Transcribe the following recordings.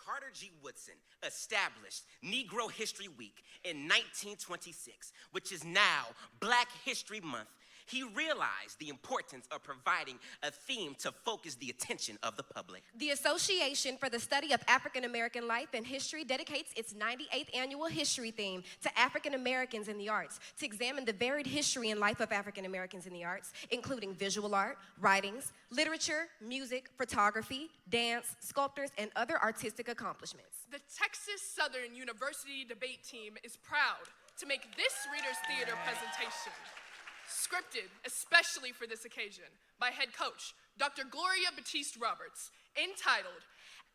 Carter G. Woodson established Negro History Week in 1926, which is now Black History Month, he realized the importance of providing a theme to focus the attention of the public. The Association for the Study of African American Life and History dedicates its 98th annual history theme to African Americans in the arts to examine the varied history and life of African Americans in the arts, including visual art, writings, literature, music, photography, dance, sculptors, and other artistic accomplishments. The Texas Southern University debate team is proud to make this Reader's Theater presentation, scripted especially for this occasion by head coach Dr. Gloria Batiste Roberts, entitled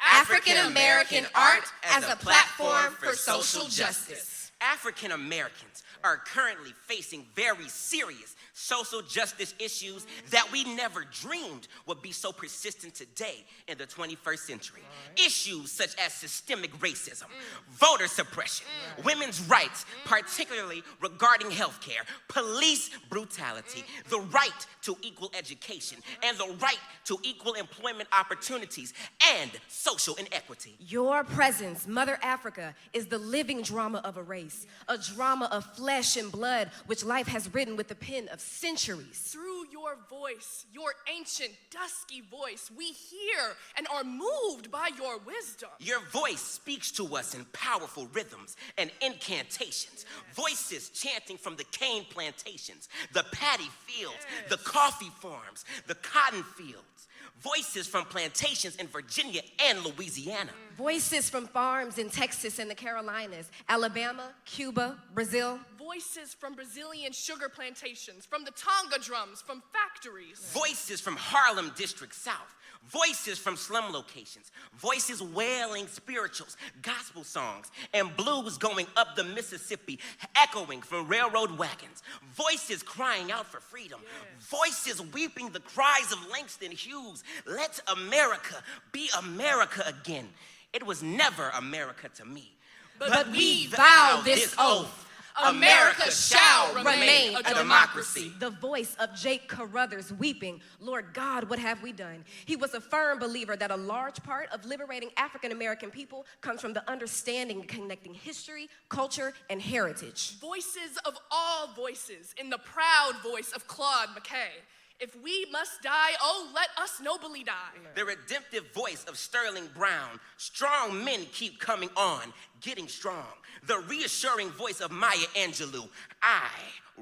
African American Art as a Platform for Social Justice. African Americans are currently facing very serious social justice issues that we never dreamed would be so persistent today in the 21st century. Issues such as systemic racism, voter suppression, women's rights, particularly regarding healthcare, police brutality, the right to equal education, and the right to equal employment opportunities, and social inequity. Your presence, Mother Africa, is the living drama of a race, a drama of flesh and blood which life has written with the pen of centuries. Through your voice, your ancient, dusky voice, we hear and are moved by your wisdom. Your voice speaks to us in powerful rhythms and incantations. Voices chanting from the cane plantations, the paddy fields, the coffee farms, the cotton fields. Voices from plantations in Virginia and Louisiana. Voices from farms in Texas and the Carolinas, Alabama, Cuba, Brazil. Voices from Brazilian sugar plantations, from the Tonga drums, from factories. Voices from Harlem District South. Voices from slum locations. Voices wailing spirituals, gospel songs, and blues going up the Mississippi, echoing from railroad wagons. Voices crying out for freedom. Voices weeping the cries of Langston Hughes. Let America be America again. It was never America to me. But we vow this oath. America shall remain a democracy. The voice of Jake Carruthers weeping, Lord God, what have we done? He was a firm believer that a large part of liberating African American people comes from the understanding and connecting history, culture, and heritage. Voices of all voices in the proud voice of Claude McKay. If we must die, oh, let us nobly die. The redemptive voice of Sterling Brown. Strong men keep coming on, getting strong. The reassuring voice of Maya Angelou. I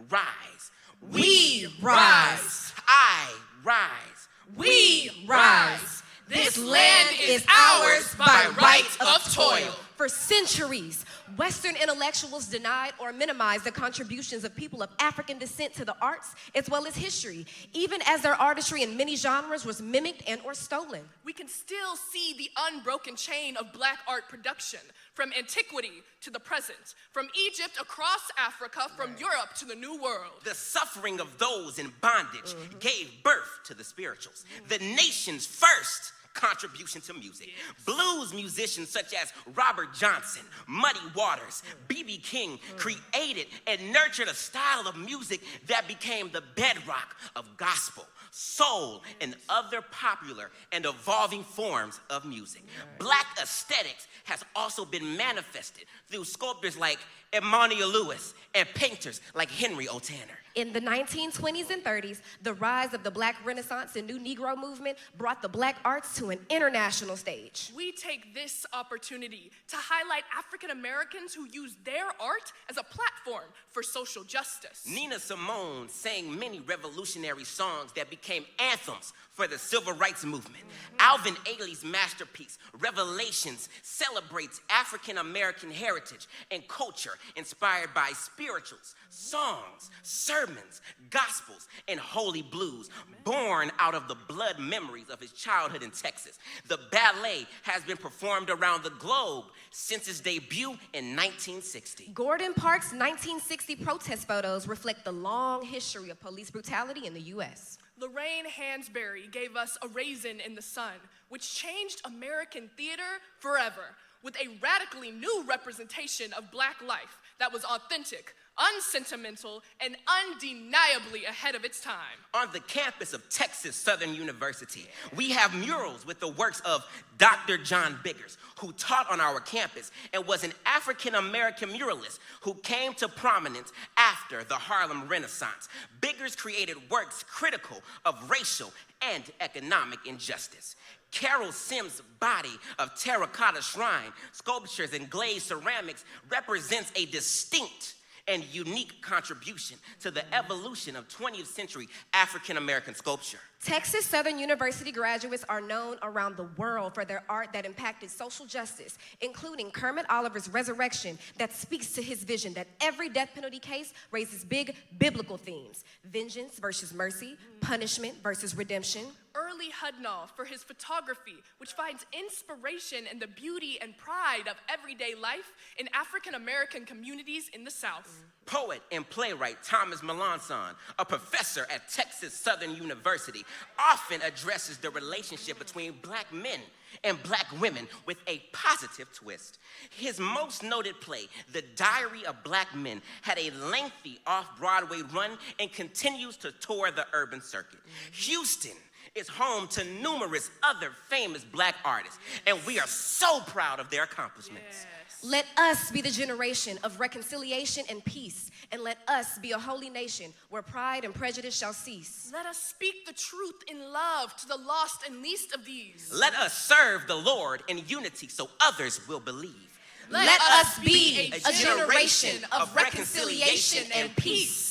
rise. We rise. I rise. We rise. This land is ours by right of toil. For centuries, Western intellectuals denied or minimized the contributions of people of African descent to the arts as well as history, even as their artistry in many genres was mimicked and or stolen. We can still see the unbroken chain of Black art production from antiquity to the present, from Egypt across Africa, from Europe to the New World. The suffering of those in bondage gave birth to the spirituals, the nation's first contribution to music. Blues musicians such as Robert Johnson, Muddy Waters, B.B. King created and nurtured a style of music that became the bedrock of gospel, soul, and other popular and evolving forms of music. Black aesthetics has also been manifested through sculptors like Emmanuel Lewis and painters like Henry O. Tanner. In the 1920s and 30s, the rise of the Black Renaissance and New Negro movement brought the Black arts to an international stage. We take this opportunity to highlight African Americans who use their art as a platform for social justice. Nina Simone sang many revolutionary songs that became anthems for the civil rights movement. Alvin Ailey's masterpiece, Revelations, celebrates African American heritage and culture inspired by spirituals, songs, sermons, gospels, and holy blues, born out of the blood memories of his childhood in Texas. The ballet has been performed around the globe since its debut in 1960. Gordon Park's 1960 protest photos reflect the long history of police brutality in the U.S. Lorraine Hansberry gave us A Raisin in the Sun, which changed American theater forever, with a radically new representation of Black life that was authentic, unsentimental, and undeniably ahead of its time. On the campus of Texas Southern University, we have murals with the works of Dr. John Biggers, who taught on our campus and was an African-American muralist who came to prominence after the Harlem Renaissance. Biggers created works critical of racial and economic injustice. Carol Sims' body of terracotta shrine, sculptures, and glazed ceramics represents a distinct and unique contribution to the evolution of 20th century African-American sculpture. Texas Southern University graduates are known around the world for their art that impacted social justice, including Kermit Oliver's Resurrection, that speaks to his vision that every death penalty case raises big biblical themes: vengeance versus mercy, punishment versus redemption. Early Hudnall for his photography, which finds inspiration in the beauty and pride of everyday life in African-American communities in the South. Poet and playwright Thomas Melanson, a professor at Texas Southern University, often addresses the relationship between black men and black women with a positive twist. His most noted play, The Diary of Black Men, had a lengthy off-Broadway run and continues to tour the urban circuit. Houston is home to numerous other famous black artists, and we are so proud of their accomplishments. Yes. Let us be the generation of reconciliation and peace, and let us be a holy nation where pride and prejudice shall cease. Let us speak the truth in love to the lost and least of these. Let us serve the Lord in unity so others will believe. Let us be a generation of reconciliation and peace.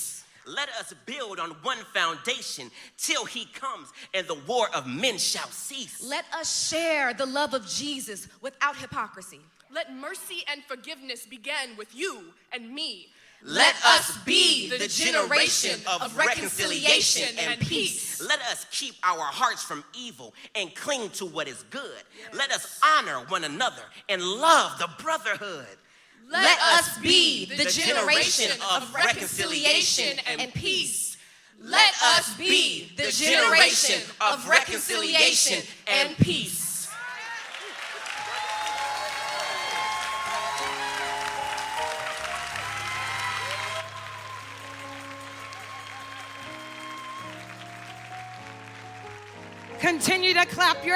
Let us build on one foundation till he comes and the war of men shall cease. Let us share the love of Jesus without hypocrisy. Let mercy and forgiveness begin with you and me. Let us be the generation of reconciliation and peace. Let us keep our hearts from evil and cling to what is good. Let us honor one another and love the brotherhood. Let us be the generation of reconciliation and peace. Let us be the generation of reconciliation and peace. Continue to clap your